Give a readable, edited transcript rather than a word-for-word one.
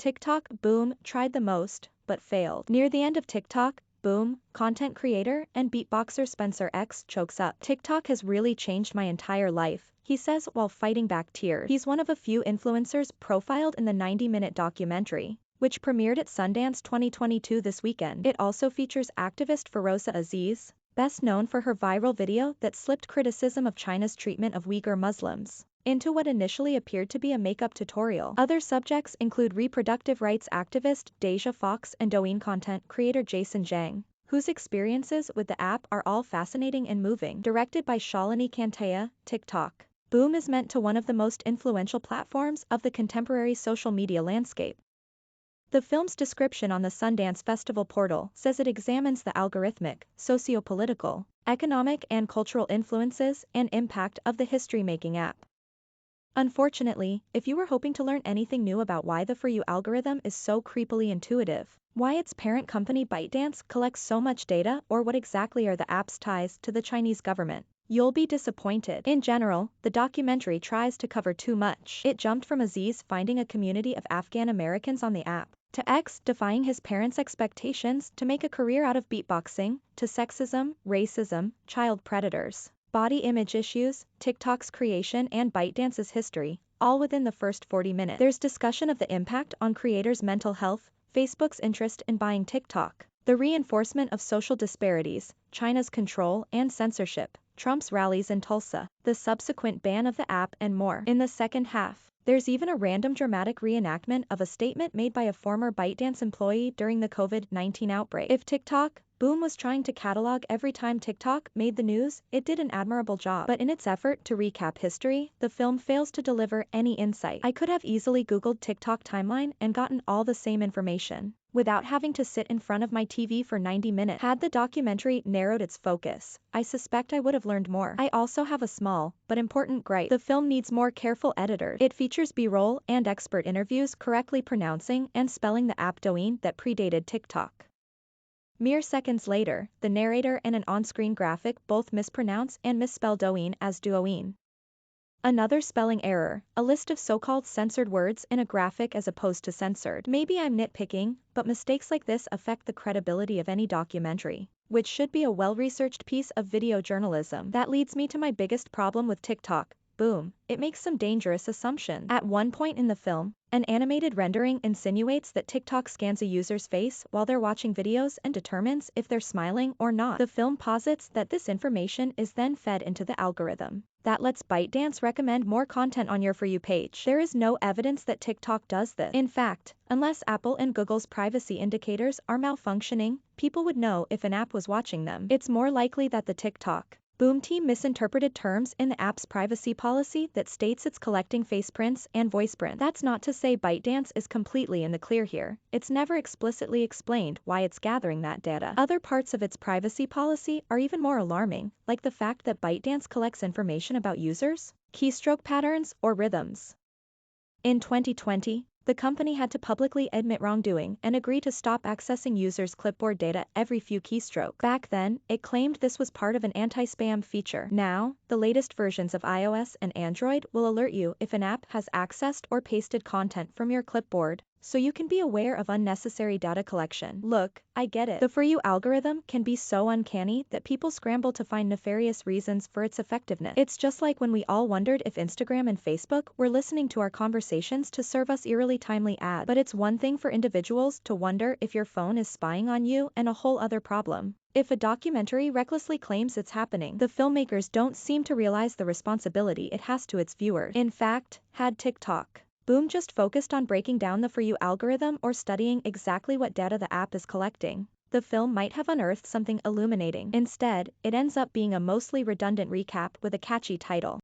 TikTok boom tried the most, but failed. Near the end of TikTok boom, content creator and beatboxer Spencer X chokes up. TikTok has really changed my entire life, he says while fighting back tears. He's one of a few influencers profiled in the 90-minute documentary, which premiered at Sundance 2022 this weekend. It also features activist Feroza Aziz, best known for her viral video that slipped criticism of China's treatment of Uyghur Muslims into what initially appeared to be a makeup tutorial. Other subjects include reproductive rights activist Deja Fox and Douyin content creator Jason Zhang, whose experiences with the app are all fascinating and moving. Directed by Shalini Kanteya, TikTok boom is meant to one of the most influential platforms of the contemporary social media landscape. The film's description on the Sundance Festival portal says it examines the algorithmic, socio-political, economic and cultural influences and impact of the history-making app. Unfortunately, if you were hoping to learn anything new about why the For You algorithm is so creepily intuitive, why its parent company ByteDance collects so much data, or what exactly are the app's ties to the Chinese government, you'll be disappointed. In general, the documentary tries to cover too much. It jumped from Aziz finding a community of Afghan Americans on the app, to X defying his parents' expectations to make a career out of beatboxing, to sexism, racism, child predators, body image issues, TikTok's creation and ByteDance's history, all within the first 40 minutes. There's discussion of the impact on creators' mental health, Facebook's interest in buying TikTok, the reinforcement of social disparities, China's control and censorship, Trump's rallies in Tulsa, the subsequent ban of the app and more. In the second half, there's even a random dramatic reenactment of a statement made by a former ByteDance employee during the COVID-19 outbreak. If TikTok boom was trying to catalog every time TikTok made the news, it did an admirable job. But in its effort to recap history, the film fails to deliver any insight. I could have easily Googled TikTok timeline and gotten all the same information, without having to sit in front of my TV for 90 minutes. Had the documentary narrowed its focus, I suspect I would have learned more. I also have a small, but important gripe. The film needs more careful editors. It features B-roll and expert interviews correctly pronouncing and spelling the app Douyin that predated TikTok. Mere seconds later, the narrator and an on-screen graphic both mispronounce and misspell Douyin as Douyin. Another spelling error, a list of so-called censored words in a graphic as opposed to censored. Maybe I'm nitpicking, but mistakes like this affect the credibility of any documentary, which should be a well-researched piece of video journalism. That leads me to my biggest problem with TikTok boom. It makes some dangerous assumptions. At one point in the film, an animated rendering insinuates that TikTok scans a user's face while they're watching videos and determines if they're smiling or not. The film posits that this information is then fed into the algorithm that lets ByteDance recommend more content on your For You page. There is no evidence that TikTok does this. In fact, unless Apple and Google's privacy indicators are malfunctioning, people would know if an app was watching them. It's more likely that the TikTok boom team misinterpreted terms in the app's privacy policy that states it's collecting face prints and voice prints. That's not to say ByteDance is completely in the clear here. It's never explicitly explained why it's gathering that data. Other parts of its privacy policy are even more alarming, like the fact that ByteDance collects information about users, keystroke patterns, or rhythms. In 2020, the company had to publicly admit wrongdoing and agree to stop accessing users' clipboard data every few keystrokes. Back then, it claimed this was part of an anti-spam feature. Now, the latest versions of iOS and Android will alert you if an app has accessed or pasted content from your clipboard, so you can be aware of unnecessary data collection. Look, I get it. The For You algorithm can be so uncanny that people scramble to find nefarious reasons for its effectiveness. It's just like when we all wondered if Instagram and Facebook were listening to our conversations to serve us eerily timely ads. But it's one thing for individuals to wonder if your phone is spying on you, and a whole other problem if a documentary recklessly claims it's happening. The filmmakers don't seem to realize the responsibility it has to its viewers. In fact, had TikTok boom just focused on breaking down the For You algorithm or studying exactly what data the app is collecting, the film might have unearthed something illuminating. Instead, it ends up being a mostly redundant recap with a catchy title.